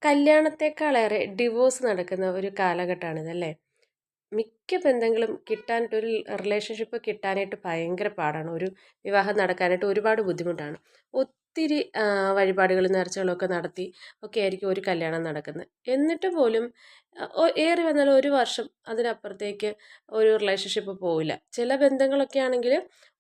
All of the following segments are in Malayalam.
കല്യാണത്തെക്കാളേറെ ഡിവോഴ്സ് നടക്കുന്ന ഒരു കാലഘട്ടമാണിതല്ലേ. മിക്ക ബന്ധങ്ങളും കിട്ടാനായിട്ട് ഒരു റിലേഷൻഷിപ്പ് കിട്ടാനായിട്ട് ഭയങ്കര പാടാണ്. ഒരു വിവാഹം നടക്കാനായിട്ട് ഒരുപാട് ബുദ്ധിമുട്ടാണ്. ഒത്തിരി വഴിപാടുകളും നേർച്ചകളൊക്കെ നടത്തി ഒക്കെ ആയിരിക്കും ഒരു കല്യാണം നടക്കുന്നത്. എന്നിട്ട് പോലും ഏറി വന്നാൽ ഒരു വർഷം അതിനപ്പുറത്തേക്ക് ഒരു റിലേഷൻഷിപ്പ് പോവില്ല. ചില ബന്ധങ്ങളൊക്കെ ആണെങ്കിൽ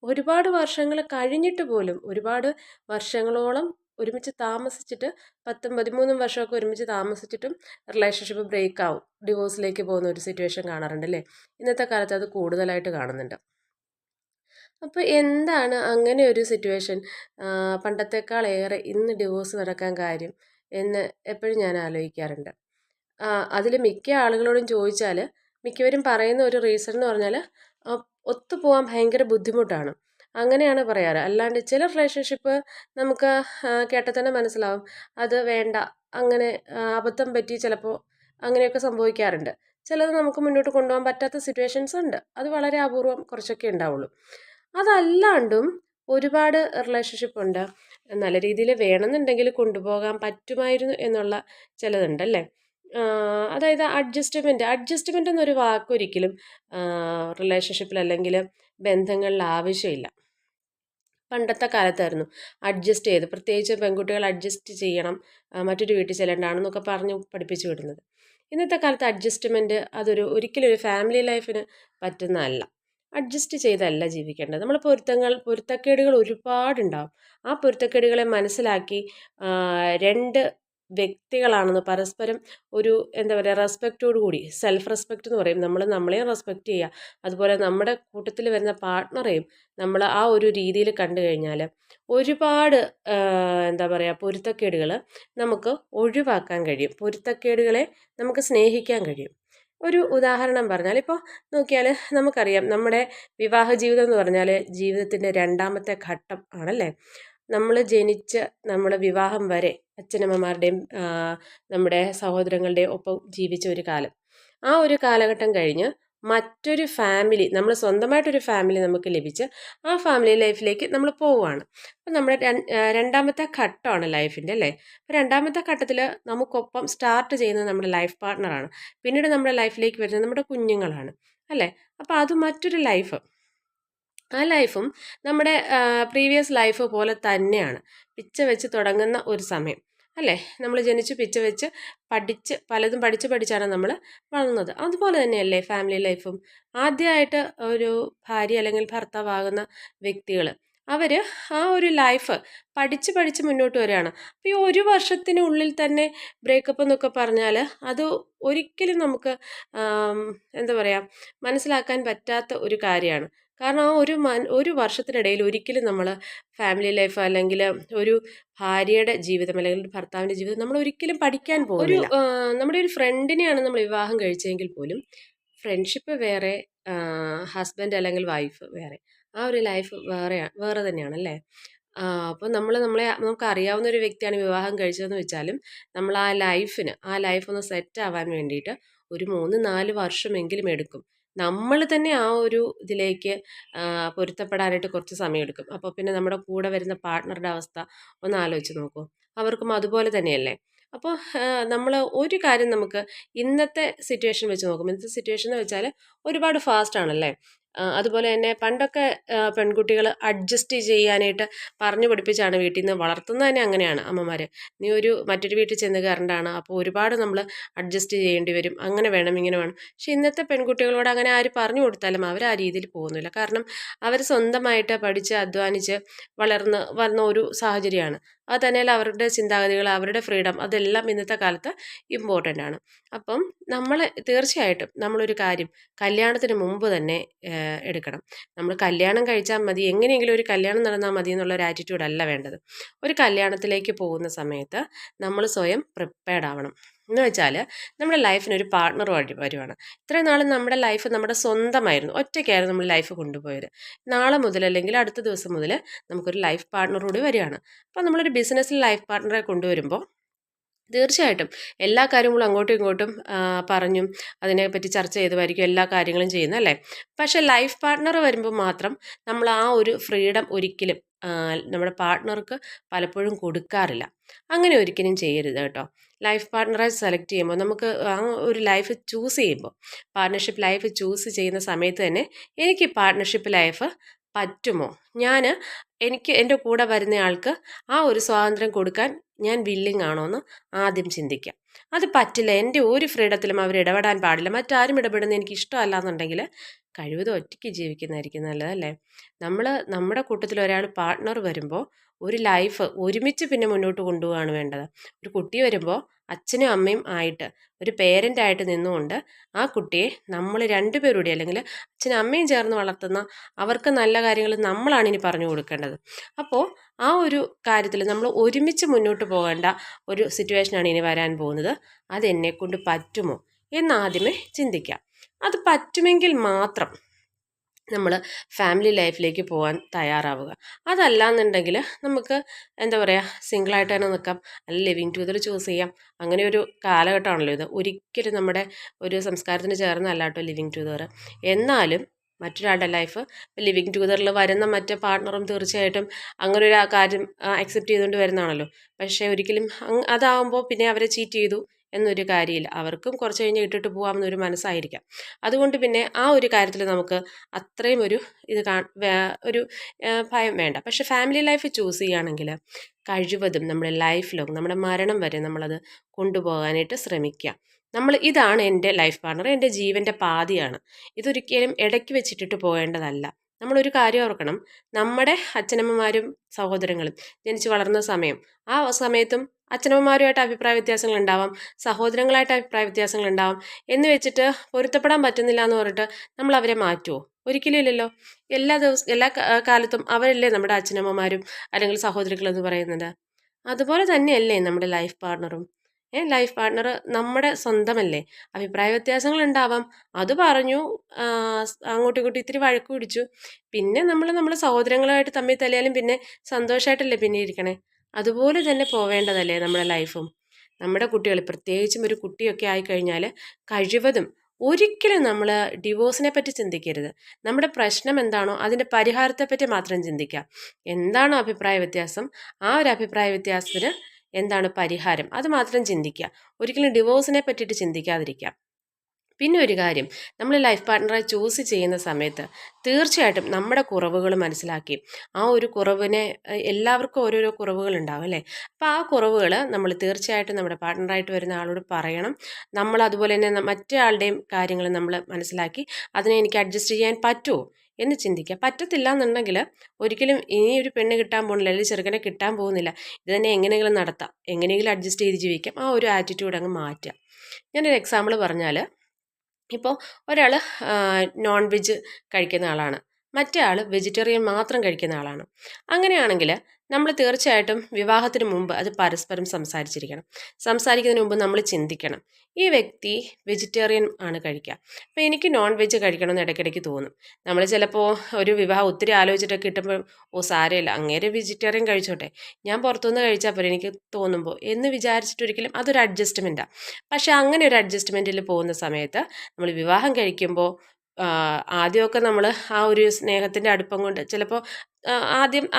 ഒരുപാട് വർഷങ്ങൾ കഴിഞ്ഞിട്ട് പോലും ഒരുപാട് വർഷങ്ങളോളം ഒരുമിച്ച് താമസിച്ചിട്ട് 10ഉം 13ഉം വർഷമൊക്കെ ഒരുമിച്ച് താമസിച്ചിട്ടും റിലേഷൻഷിപ്പ് ബ്രേക്ക് ആവും, ഡിവോഴ്സിലേക്ക് പോകുന്ന ഒരു സിറ്റുവേഷൻ കാണാറുണ്ട് അല്ലേ. ഇന്നത്തെ കാലത്ത് അത് കൂടുതലായിട്ട് കാണുന്നുണ്ട്. അപ്പോൾ എന്താണ് അങ്ങനെ ഒരു സിറ്റുവേഷൻ പണ്ടത്തെക്കാളേറെ ഇന്ന് ഡിവോഴ്സ് നടക്കാൻ കാര്യം എന്ന് എപ്പോഴും ഞാൻ ആലോചിക്കാറുണ്ട്. അതിൽ മിക്ക ആളുകളോടും ചോദിച്ചാൽ മിക്കവരും പറയുന്ന ഒരു റീസൺ എന്ന് പറഞ്ഞാൽ ഒത്തുപോകാൻ ഭയങ്കര ബുദ്ധിമുട്ടാണ്. അങ്ങനെയാണ് പറയാറ്. അല്ലാണ്ട് ചില റിലേഷൻഷിപ്പ് നമുക്ക് കേട്ടാൽ തന്നെ മനസ്സിലാവും അത് വേണ്ട, അങ്ങനെ അബദ്ധം പറ്റി ചിലപ്പോൾ അങ്ങനെയൊക്കെ സംഭവിക്കാറുണ്ട്. ചിലത് നമുക്ക് മുന്നോട്ട് കൊണ്ടുപോകാൻ പറ്റാത്ത സിറ്റുവേഷൻസ് ഉണ്ട്. അത് വളരെ അപൂർവം കുറച്ചൊക്കെ ഉണ്ടാവുള്ളൂ. അതല്ലാണ്ടും ഒരുപാട് റിലേഷൻഷിപ്പ് ഉണ്ട്. നല്ല രീതിയിൽ വേണമെന്നുണ്ടെങ്കിൽ കൊണ്ടുപോകാൻ പറ്റുമായിരുന്നു എന്നുള്ള ചിലതുണ്ടല്ലേ. അതായത് അഡ്ജസ്റ്റ്മെൻ്റ് എന്നൊരു വാക്കൊരിക്കലും റിലേഷൻഷിപ്പിൽ അല്ലെങ്കിൽ ബന്ധങ്ങളിൽ ആവശ്യമില്ല. പണ്ടത്തെ കാലത്തായിരുന്നു അഡ്ജസ്റ്റ് ചെയ്ത്, പ്രത്യേകിച്ച് പെൺകുട്ടികൾ അഡ്ജസ്റ്റ് ചെയ്യണം, മറ്റൊരു വീട്ടിൽ ചെല്ലേണ്ടതാണെന്നൊക്കെ പറഞ്ഞ് പഠിപ്പിച്ചു വിടുന്നത്. ഇന്നത്തെ കാലത്ത് അഡ്ജസ്റ്റ്മെൻറ്റ് ഒരിക്കലും ഒരു ഫാമിലി ലൈഫിന് പറ്റുന്നതല്ല. അഡ്ജസ്റ്റ് ചെയ്തല്ല ജീവിക്കേണ്ടത്. നമ്മൾ പൊരുത്തക്കേടുകൾ ഒരുപാടുണ്ടാവും. ആ പൊരുത്തക്കേടുകളെ മനസ്സിലാക്കി രണ്ട് വ്യക്തികളാണെന്ന് പരസ്പരം ഒരു എന്താ പറയുക, റെസ്പെക്റ്റോട് കൂടി, സെൽഫ് റെസ്പെക്റ്റ് എന്ന് പറയും, നമ്മൾ നമ്മളെയും റെസ്പെക്റ്റ് ചെയ്യുക, അതുപോലെ നമ്മുടെ കൂട്ടത്തിൽ വരുന്ന പാർട്ട്ണറെയും നമ്മൾ ആ ഒരു രീതിയിൽ കണ്ടു കഴിഞ്ഞാൽ ഒരുപാട് എന്താ പറയുക, പൊരുത്തക്കേടുകൾ നമുക്ക് ഒഴിവാക്കാൻ കഴിയും. പൊരുത്തക്കേടുകളെ നമുക്ക് സ്നേഹിക്കാൻ കഴിയും. ഒരു ഉദാഹരണം പറഞ്ഞാൽ, ഇപ്പോൾ നോക്കിയാൽ നമുക്കറിയാം, നമ്മുടെ വിവാഹ ജീവിതം എന്ന് പറഞ്ഞാൽ ജീവിതത്തിൻ്റെ രണ്ടാമത്തെ ഘട്ടം ആണല്ലേ. നമ്മൾ ജനിച്ച് നമ്മൾ വിവാഹം വരെ അച്ഛനമ്മമാരുടെയും നമ്മുടെ സഹോദരങ്ങളുടെയും ഒപ്പം ജീവിച്ച ഒരു കാലം. ആ ഒരു കാലഘട്ടം കഴിഞ്ഞ് മറ്റൊരു ഫാമിലി, നമ്മൾ സ്വന്തമായിട്ടൊരു ഫാമിലി നമുക്ക് ലഭിച്ച് ആ ഫാമിലി ലൈഫിലേക്ക് നമ്മൾ പോവുകയാണ്. അപ്പം നമ്മുടെ രണ്ടാമത്തെ ഘട്ടമാണ് ലൈഫിൻ്റെ അല്ലേ. അപ്പോൾ രണ്ടാമത്തെ ഘട്ടത്തിൽ നമുക്കൊപ്പം സ്റ്റാർട്ട് ചെയ്യുന്നത് നമ്മുടെ ലൈഫ് പാർട്ട്ണറാണ്. പിന്നീട് നമ്മുടെ ലൈഫിലേക്ക് വരുന്നത് നമ്മുടെ കുഞ്ഞുങ്ങളാണ് അല്ലേ. അപ്പോൾ അത് മറ്റൊരു ലൈഫ്. ആ ലൈഫും നമ്മുടെ പ്രീവിയസ് ലൈഫ് പോലെ തന്നെയാണ്. പിച്ച വെച്ച് തുടങ്ങുന്ന ഒരു സമയം അല്ലേ. നമ്മൾ ജനിച്ച് പിച്ച വെച്ച് പലതും പഠിച്ചാണ് നമ്മൾ വളർന്നത്. അതുപോലെ തന്നെയല്ലേ ഫാമിലി ലൈഫും. ആദ്യമായിട്ട് ഒരു ഭാര്യ അല്ലെങ്കിൽ ഭർത്താവാകുന്ന വ്യക്തികൾ, അവർ ആ ഒരു ലൈഫ് പഠിച്ച് മുന്നോട്ട് വരികയാണ്. അപ്പോൾ ഈ ഒരു വർഷത്തിനുള്ളിൽ തന്നെ ബ്രേക്കപ്പ് എന്നൊക്കെ പറഞ്ഞാൽ അത് ഒരിക്കലും നമുക്ക് എന്താ പറയുക, മനസ്സിലാക്കാൻ പറ്റാത്ത ഒരു കാര്യമാണ്. കാരണം ആ ഒരു വർഷത്തിനിടയിൽ ഒരിക്കലും നമ്മൾ ഫാമിലി ലൈഫ് അല്ലെങ്കിൽ ഒരു ഭാര്യയുടെ ജീവിതം അല്ലെങ്കിൽ ഒരു ഭർത്താവിൻ്റെ ജീവിതം നമ്മൾ ഒരിക്കലും പഠിക്കാൻ പോകുന്നില്ല. നമ്മുടെ ഒരു ഫ്രണ്ടിനെയാണ് നമ്മൾ വിവാഹം കഴിച്ചെങ്കിൽ പോലും ഫ്രണ്ട്ഷിപ്പ് വേറെ, ഹസ്ബൻഡ് അല്ലെങ്കിൽ വൈഫ് വേറെ, ആ ഒരു ലൈഫ് വേറെ തന്നെയാണല്ലേ. അപ്പോൾ നമുക്ക് അറിയാവുന്ന ഒരു വ്യക്തിയാണ് വിവാഹം കഴിച്ചതെന്ന് വെച്ചാലും നമ്മൾ ആ ലൈഫ് ഒന്ന് സെറ്റ് ആവാൻ വേണ്ടിയിട്ട് ഒരു 3-4 വർഷമെങ്കിലും എടുക്കും. നമ്മൾ തന്നെ ആ ഒരു ഇതിലേക്ക് പൊരുത്തപ്പെടാനായിട്ട് കുറച്ച് സമയമെടുക്കും. അപ്പോൾ പിന്നെ നമ്മുടെ കൂടെ വരുന്ന പാർട്ട്ണറുടെ അവസ്ഥ ഒന്ന് ആലോചിച്ച് നോക്കൂ. അവർക്കും അതുപോലെ തന്നെയല്ലേ. അപ്പോൾ നമ്മൾ ഒരു കാര്യം നമുക്ക് ഇന്നത്തെ സിറ്റുവേഷൻ വെച്ച് നോക്കുമ്പോൾ, ഇന്നത്തെ സിറ്റുവേഷൻ എന്ന് വെച്ചാൽ ഒരുപാട് ഫാസ്റ്റ് ആണല്ലേ. അതുപോലെ തന്നെ പണ്ടൊക്കെ പെൺകുട്ടികൾ അഡ്ജസ്റ്റ് ചെയ്യാനായിട്ട് പറഞ്ഞു പഠിപ്പിച്ചാണ് വീട്ടിൽ നിന്ന് വളർത്തുന്നത്. തന്നെ അങ്ങനെയാണ് അമ്മമാർ. നീ മറ്റൊരു വീട്ടിൽ ചെന്ന് കയറേണ്ടതാണ്, അപ്പോൾ ഒരുപാട് നമ്മൾ അഡ്ജസ്റ്റ് ചെയ്യേണ്ടി വരും, അങ്ങനെ വേണം ഇങ്ങനെ വേണം. പക്ഷെ ഇന്നത്തെ പെൺകുട്ടികളോട് അങ്ങനെ ആര് പറഞ്ഞു കൊടുത്താലും അവർ ആ രീതിയിൽ പോകുന്നില്ല. കാരണം അവർ സ്വന്തമായിട്ട് പഠിച്ച് അധ്വാനിച്ച് വന്ന ഒരു സാഹചര്യമാണ്. അത് തന്നെയല്ല, അവരുടെ ചിന്താഗതികൾ, അവരുടെ ഫ്രീഡം, അതെല്ലാം ഇന്നത്തെ കാലത്ത് ഇമ്പോർട്ടൻ്റ് ആണ്. അപ്പം തീർച്ചയായിട്ടും നമ്മളൊരു കാര്യം കല്യാണത്തിന് മുമ്പ് തന്നെ എടുക്കണം. നമ്മൾ കല്യാണം കഴിച്ചാൽ മതി, എങ്ങനെയെങ്കിലും ഒരു കല്യാണം നടന്നാൽ മതി എന്നുള്ളൊരു ആറ്റിറ്റ്യൂഡ് അല്ല വേണ്ടത്. ഒരു കല്യാണത്തിലേക്ക് പോകുന്ന സമയത്ത് നമ്മൾ സ്വയം പ്രിപ്പയർഡ് ആവണം. എന്ന് വെച്ചാൽ നമ്മുടെ ലൈഫിനൊരു പാർട്ട്ണർ വരുവാണ്. ഇത്രയും നാളും നമ്മുടെ ലൈഫ് നമ്മുടെ സ്വന്തമായിരുന്നു, ഒറ്റയ്ക്കായിരുന്നു നമ്മൾ ലൈഫ് കൊണ്ടുപോയത്. നാളെ മുതൽ അല്ലെങ്കിൽ അടുത്ത ദിവസം മുതൽ നമുക്കൊരു ലൈഫ് പാർട്ട്ണർ കൂടി വരികയാണ്. അപ്പോൾ നമ്മളൊരു ബിസിനസ്സിൽ ലൈഫ് പാർട്ട്ണറെ കൊണ്ടുവരുമ്പോൾ തീർച്ചയായിട്ടും എല്ലാ കാര്യങ്ങളും അങ്ങോട്ടും ഇങ്ങോട്ടും പറഞ്ഞും അതിനെപ്പറ്റി ചർച്ച ചെയ്തുമായിരിക്കും എല്ലാ കാര്യങ്ങളും ചെയ്യുന്നത് അല്ലേ. പക്ഷേ ലൈഫ് പാർട്ട്ണർ വരുമ്പോൾ മാത്രം നമ്മൾ ആ ഒരു ഫ്രീഡം ഒരിക്കലും നമ്മുടെ പാർട്ട്ണർക്ക് പലപ്പോഴും കൊടുക്കാറില്ല. അങ്ങനെ ഒരിക്കലും ചെയ്യരുത് കേട്ടോ. ലൈഫ് പാർട്ട്ണറെ സെലക്ട് ചെയ്യുമ്പോൾ നമുക്ക് ആ ഒരു ലൈഫ് ചൂസ് ചെയ്യുമ്പോൾ, പാർട്ട്ണർഷിപ്പ് ലൈഫ് ചൂസ് ചെയ്യുന്ന സമയത്ത് തന്നെ എനിക്ക് പാർട്ട്ണർഷിപ്പ് ലൈഫ് പറ്റുമോ, ഞാൻ എനിക്ക് എൻ്റെ കൂടെ വരുന്നയാൾക്ക് ആ ഒരു സ്വാതന്ത്ര്യം കൊടുക്കാൻ ഞാൻ വില്ലിങ് ആണോ എന്ന് ആദ്യം ചിന്തിക്കാം. അത് പറ്റില്ല, എൻ്റെ ഒരു ഫ്രീഡത്തിലും അവർ ഇടപെടാൻ പാടില്ല, മറ്റാരും ഇടപെടുന്നത് എനിക്ക് ഇഷ്ടമല്ല എന്നുണ്ടെങ്കിൽ കഴിവതും ഒറ്റയ്ക്ക് ജീവിക്കുന്നതായിരിക്കും നല്ലതല്ലേ. നമ്മൾ നമ്മുടെ കൂട്ടത്തിൽ ഒരാൾ പാർട്ട്ണർ വരുമ്പോൾ ഒരു ലൈഫ് ഒരുമിച്ച് പിന്നെ മുന്നോട്ട് കൊണ്ടുപോവുകയാണ് വേണ്ടത്. ഒരു കുട്ടി വരുമ്പോൾ അച്ഛനും അമ്മയും ആയിട്ട് ഒരു പേരൻ്റായിട്ട് നിന്നുകൊണ്ട് ആ കുട്ടിയെ നമ്മൾ രണ്ടുപേരുടെ അല്ലെങ്കിൽ അച്ഛനും അമ്മയും ചേർന്ന് വളർത്തുന്ന അവർക്ക് നല്ല കാര്യങ്ങൾ നമ്മളാണ് ഇനി പറഞ്ഞു കൊടുക്കേണ്ടത്. അപ്പോൾ ആ ഒരു കാര്യത്തിൽ നമ്മൾ ഒരുമിച്ച് മുന്നോട്ട് പോകേണ്ട ഒരു സിറ്റുവേഷനാണ് ഇനി വരാൻ പോകുന്നത്. അതെന്നെക്കൊണ്ട് പറ്റുമോ എന്നാദ്യമേ ചിന്തിക്കാം. അത് പറ്റുമെങ്കിൽ മാത്രം നമ്മൾ ഫാമിലി ലൈഫിലേക്ക് പോകാൻ തയ്യാറാവുക. അതല്ലാന്നുണ്ടെങ്കിൽ നമുക്ക് എന്താ പറയുക, സിംഗിളായിട്ട് തന്നെ നിൽക്കാം, അല്ലെങ്കിൽ ലിവിങ് ടുഗദർ ചൂസ് ചെയ്യാം. അങ്ങനെ ഒരു കാലഘട്ടമാണല്ലോ ഇത്. ഒരിക്കലും നമ്മുടെ ഒരു സംസ്കാരത്തിന് ചേർന്നല്ല കേട്ടോ ലിവിങ് ടുഗദർ. എന്നാലും മറ്റൊരാളുടെ ലൈഫ് ലിവിങ് ടുഗദറിൽ വരുന്ന മറ്റേ പാർട്ട്ണറും തീർച്ചയായിട്ടും അങ്ങനെ ഒരു കാര്യം അക്സെപ്റ്റ് ചെയ്തുകൊണ്ട് വരുന്നതാണല്ലോ. പക്ഷേ ഒരിക്കലും അതാവുമ്പോൾ പിന്നെ അവരെ ചീറ്റ് ചെയ്തു എന്നൊരു കാര്യമില്ല. അവർക്കും കുറച്ച് കഴിഞ്ഞ് ഇട്ടിട്ട് പോകാമെന്നൊരു മനസ്സായിരിക്കാം. അതുകൊണ്ട് പിന്നെ ആ ഒരു കാര്യത്തിൽ നമുക്ക് അത്രയും ഒരു ഇത് ഒരു ഭയം വേണ്ട. പക്ഷെ ഫാമിലി ലൈഫ് ചൂസ് ചെയ്യുകയാണെങ്കിൽ കഴിവതും നമ്മുടെ ലൈഫ് ലോങ്, നമ്മുടെ മരണം വരെ നമ്മളത് കൊണ്ടുപോകാനായിട്ട് ശ്രമിക്കുക. ഇതാണ് എൻ്റെ ലൈഫ് പാർട്ണർ, എൻ്റെ ജീവൻ്റെ പാതിയാണ്. ഇതൊരിക്കലും ഇടയ്ക്ക് വെച്ചിട്ടിട്ട് പോകേണ്ടതല്ല. നമ്മളൊരു കാര്യം ഓർക്കണം, നമ്മുടെ അച്ഛനമ്മമാരും സഹോദരങ്ങളും ജനിച്ച് വളർന്ന സമയം, ആ സമയത്തും അച്ഛനമ്മമാരുമായിട്ട് അഭിപ്രായ വ്യത്യാസങ്ങൾ ഉണ്ടാവാം, സഹോദരങ്ങളായിട്ട് അഭിപ്രായ വ്യത്യാസങ്ങൾ ഉണ്ടാവാം. എന്ന് വെച്ചിട്ട് പൊരുത്തപ്പെടാൻ പറ്റുന്നില്ല എന്ന് പറഞ്ഞിട്ട് നമ്മൾ അവരെ മാറ്റുമോ? ഒരിക്കലും ഇല്ലല്ലോ. എല്ലാ കാലത്തും അവരല്ലേ നമ്മുടെ അച്ഛനമ്മമാരും അല്ലെങ്കിൽ സഹോദരികളെന്ന് പറയുന്നത്. അതുപോലെ തന്നെയല്ലേ നമ്മുടെ ലൈഫ് പാർട്ണറും. ലൈഫ് പാർട്ണർ നമ്മുടെ സ്വന്തമല്ലേ. അഭിപ്രായ വ്യത്യാസങ്ങൾ ഉണ്ടാവാം, അത് പറഞ്ഞു, അങ്ങോട്ടും ഇങ്ങോട്ടും ഇത്തിരി വഴക്ക് പിടിച്ചു, പിന്നെ നമ്മൾ സഹോദരങ്ങളായിട്ട് തമ്മിൽ തല്ലിയാലും പിന്നെ സന്തോഷമായിട്ടല്ലേ പിന്നെ ഇരിക്കണേ. അതുപോലെ തന്നെ പോവേണ്ടതല്ലേ നമ്മുടെ ലൈഫും. നമ്മുടെ കുട്ടികൾ, പ്രത്യേകിച്ചും ഒരു കുട്ടിയൊക്കെ ആയിക്കഴിഞ്ഞാൽ കഴിവതും ഒരിക്കലും നമ്മൾ ഡിവോഴ്സിനെ പറ്റി ചിന്തിക്കരുത്. നമ്മുടെ പ്രശ്നം എന്താണോ അതിൻ്റെ പരിഹാരത്തെപ്പറ്റി മാത്രം ചിന്തിക്കുക. എന്താണോ അഭിപ്രായ വ്യത്യാസം, ആ ഒരു അഭിപ്രായ വ്യത്യാസത്തിന് എന്താണ് പരിഹാരം, അത് മാത്രം ചിന്തിക്കുക. ഒരിക്കലും ഡിവോഴ്സിനെ പറ്റിയിട്ട് ചിന്തിക്കാതിരിക്കുക. പിന്നെ ഒരു കാര്യം, നമ്മൾ ലൈഫ് പാർട്ട്ണറെ ചൂസ് ചെയ്യുന്ന സമയത്ത് തീർച്ചയായിട്ടും നമ്മുടെ കുറവുകൾ മനസ്സിലാക്കി, ആ ഒരു കുറവിനെ, എല്ലാവർക്കും ഓരോരോ കുറവുകൾ ഉണ്ടാവും അല്ലേ. അപ്പോൾ ആ കുറവുകൾ നമ്മൾ തീർച്ചയായിട്ടും നമ്മുടെ പാർട്ട്ണറായിട്ട് വരുന്ന ആളോട് പറയണം. നമ്മൾ അതുപോലെ തന്നെ മറ്റേ ആളുടെയും കാര്യങ്ങൾ നമ്മൾ മനസ്സിലാക്കി അതിനെ എനിക്ക് അഡ്ജസ്റ്റ് ചെയ്യാൻ പറ്റുമോ എന്ന് ചിന്തിക്കുക. പറ്റത്തില്ല എന്നുണ്ടെങ്കിൽ ഒരിക്കലും ഇനി ഒരു പെണ്ണ് കിട്ടാൻ പോകുന്നില്ല, അല്ലെങ്കിൽ ചെറുക്കനെ കിട്ടാൻ പോകുന്നില്ല, ഇത് തന്നെ എങ്ങനെയെങ്കിലും നടത്താം, എങ്ങനെയെങ്കിലും അഡ്ജസ്റ്റ് ചെയ്ത് ജീവിക്കാം, ആ ഒരു ആറ്റിറ്റ്യൂഡ് അങ്ങ് മാറ്റുക. ഞാനൊരു എക്സാമ്പിൾ പറഞ്ഞാൽ, ഇപ്പോൾ ഒരാൾ നോൺ വെജ് കഴിക്കുന്ന ആളാണ്, മറ്റേ ആൾ വെജിറ്റേറിയൻ മാത്രം കഴിക്കുന്ന ആളാണ്. അങ്ങനെയാണെങ്കിൽ നമ്മൾ തീർച്ചയായിട്ടും വിവാഹത്തിന് മുമ്പ് അത് പരസ്പരം സംസാരിച്ചിരിക്കണം. സംസാരിക്കുന്നതിന് മുമ്പ് നമ്മൾ ചിന്തിക്കണം, ഈ വ്യക്തി വെജിറ്റേറിയൻ ആണ് കഴിക്കുക, അപ്പോൾ എനിക്ക് നോൺ വെജ് കഴിക്കണമെന്ന് ഇടയ്ക്കിടയ്ക്ക് തോന്നും. നമ്മൾ ചിലപ്പോൾ ഒരു വിവാഹം ഒത്തിരി ആലോചിച്ചിട്ടൊക്കെ കിട്ടുമ്പോൾ, ഓ സാരമില്ല അങ്ങേരെ വെജിറ്റേറിയൻ കഴിച്ചോട്ടെ, ഞാൻ പുറത്തുനിന്ന് കഴിച്ചാൽ പോരെ എനിക്ക് തോന്നുമ്പോൾ എന്ന് വിചാരിച്ചിട്ടൊരിക്കലും അതൊരു അഡ്ജസ്റ്റ്മെൻറ്റാണ്. പക്ഷേ അങ്ങനെ ഒരു അഡ്ജസ്റ്റ്മെൻറ്റിൽ പോകുന്ന സമയത്ത് നമ്മൾ വിവാഹം കഴിക്കുമ്പോൾ ആദ്യമൊക്കെ നമ്മൾ ആ ഒരു സ്നേഹത്തിൻ്റെ അടുപ്പം കൊണ്ട് ചിലപ്പോൾ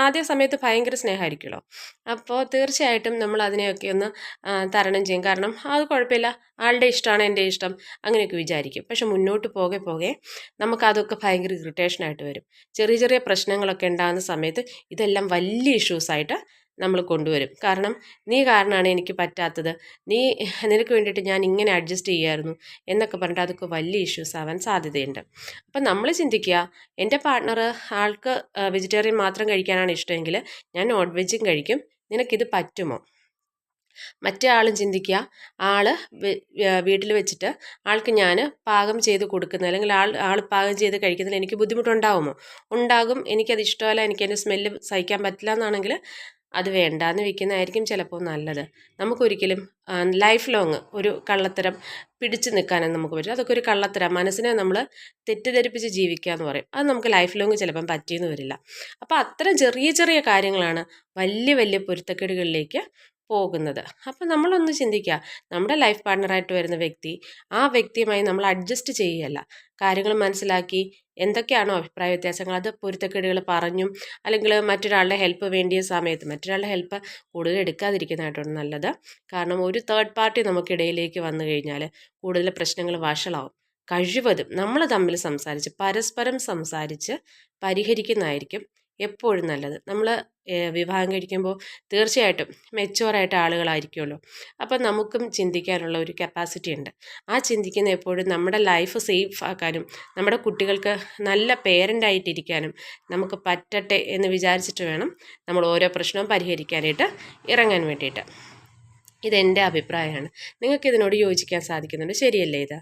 ആദ്യ സമയത്ത് ഭയങ്കര സ്നേഹമായിരിക്കുമല്ലോ. അപ്പോൾ തീർച്ചയായിട്ടും നമ്മൾ അതിനെയൊക്കെ ഒന്ന് തരണം ചെയ്യും. കാരണം അത് കുഴപ്പമില്ല, ആളുടെ ഇഷ്ടമാണ് എൻ്റെ ഇഷ്ടം, അങ്ങനെയൊക്കെ വിചാരിക്കും. പക്ഷെ മുന്നോട്ട് പോകെ പോകെ നമുക്കതൊക്കെ ഭയങ്കര ഇറിറ്റേഷനായിട്ട് വരും. ചെറിയ ചെറിയ പ്രശ്നങ്ങളൊക്കെ ഉണ്ടാകുന്ന സമയത്ത് ഇതെല്ലാം വലിയ ഇഷ്യൂസായിട്ട് നമ്മൾ കൊണ്ടുവരും. കാരണം നീ കാരണമാണ് എനിക്ക് പറ്റാത്തത്, നിനക്ക് വേണ്ടിയിട്ട് ഞാൻ ഇങ്ങനെ അഡ്ജസ്റ്റ് ചെയ്യായിരുന്നു എന്നൊക്കെ പറഞ്ഞിട്ട് അതൊക്കെ വലിയ ഇഷ്യൂസ് ആവാൻ സാധ്യതയുണ്ട്. അപ്പം നമ്മൾ ചിന്തിക്കുക, എൻ്റെ പാർട്ട്ണർ ആൾക്ക് വെജിറ്റേറിയൻ മാത്രം കഴിക്കാനാണ് ഇഷ്ടമെങ്കിൽ ഞാൻ നോൺ വെജും കഴിക്കും, നിനക്കിത് പറ്റുമോ? മറ്റേ ആളും ചിന്തിക്കുക, ആള് വീട്ടിൽ വെച്ചിട്ട് ആൾക്ക് ഞാൻ പാകം ചെയ്ത് കൊടുക്കുന്ന, അല്ലെങ്കിൽ ആൾ പാകം ചെയ്ത് കഴിക്കുന്നതിൽ എനിക്ക് ബുദ്ധിമുട്ടുണ്ടാകുമോ? ഉണ്ടാകും, എനിക്കത് ഇഷ്ടമല്ല, എനിക്കതിൻ്റെ സ്മെല്ല് സഹിക്കാൻ പറ്റില്ല എന്നാണെങ്കിൽ അത് വേണ്ടാന്ന് വെക്കുന്നതായിരിക്കും ചിലപ്പോൾ നല്ലത്. നമുക്കൊരിക്കലും ലൈഫ് ലോങ് ഒരു കള്ളത്തരം പിടിച്ചു നിൽക്കാനും നമുക്ക് പറ്റും. അതൊക്കെ ഒരു കള്ളത്തരം, മനസ്സിനെ നമ്മൾ തെറ്റിദ്ധരിപ്പിച്ച് ജീവിക്കുക എന്ന് പറയും. അത് നമുക്ക് ലൈഫ് ലോങ് ചിലപ്പം പറ്റിയെന്ന് വരില്ല. അപ്പോൾ അത്തരം ചെറിയ ചെറിയ കാര്യങ്ങളാണ് വലിയ വലിയ പൊരുത്തക്കേടുകളിലേക്ക് പോകുന്നത്. അപ്പം നമ്മളൊന്ന് ചിന്തിക്കുക, നമ്മുടെ ലൈഫ് പാർട്ണറായിട്ട് വരുന്ന വ്യക്തി ആ വ്യക്തിയുമായി നമ്മൾ അഡ്ജസ്റ്റ് ചെയ്യുകയല്ല, കാര്യങ്ങൾ മനസ്സിലാക്കി എന്തൊക്കെയാണോ അഭിപ്രായ വ്യത്യാസങ്ങൾ അത് പൊരുത്തക്കേടുകൾ പറഞ്ഞും അല്ലെങ്കിൽ മറ്റൊരാളുടെ ഹെൽപ്പ് വേണ്ടിയ സമയത്ത് മറ്റൊരാളുടെ ഹെൽപ്പ് കൂടുതൽ എടുക്കാതിരിക്കുന്നതായിട്ടാണ് നല്ലത്. കാരണം ഒരു തേർഡ് പാർട്ടി നമുക്കിടയിലേക്ക് വന്നു കഴിഞ്ഞാൽ കൂടുതൽ പ്രശ്നങ്ങൾ വഷളാവും. കഴിവതും നമ്മൾ തമ്മിൽ സംസാരിച്ച് പരസ്പരം സംസാരിച്ച് പരിഹരിക്കുന്നതായിരിക്കും എപ്പോഴും നല്ലത്. നമ്മൾ വിവാഹം കഴിക്കുമ്പോൾ തീർച്ചയായിട്ടും മെച്ചുവറായിട്ട് ആളുകളായിരിക്കുമല്ലോ. അപ്പം നമുക്കും ചിന്തിക്കാനുള്ള ഒരു കപ്പാസിറ്റി ഉണ്ട്. ആ ചിന്തിക്കുന്ന എപ്പോഴും നമ്മുടെ ലൈഫ് സേഫ് ആക്കാനും നമ്മുടെ കുട്ടികൾക്ക് നല്ല പേരൻ്റായിട്ടിരിക്കാനും നമുക്ക് പറ്റട്ടെ എന്ന് വിചാരിച്ചിട്ട് വേണം നമ്മൾ ഓരോ പ്രശ്നവും പരിഹരിക്കാനായിട്ട് ഇറങ്ങാൻ വേണ്ടിയിട്ട്. ഇതെൻ്റെ അഭിപ്രായമാണ്. നിങ്ങൾക്ക് ഇതിനോട് യോജിക്കാൻ സാധിക്കുന്നുണ്ട്, ശരിയല്ലേ ഇത്?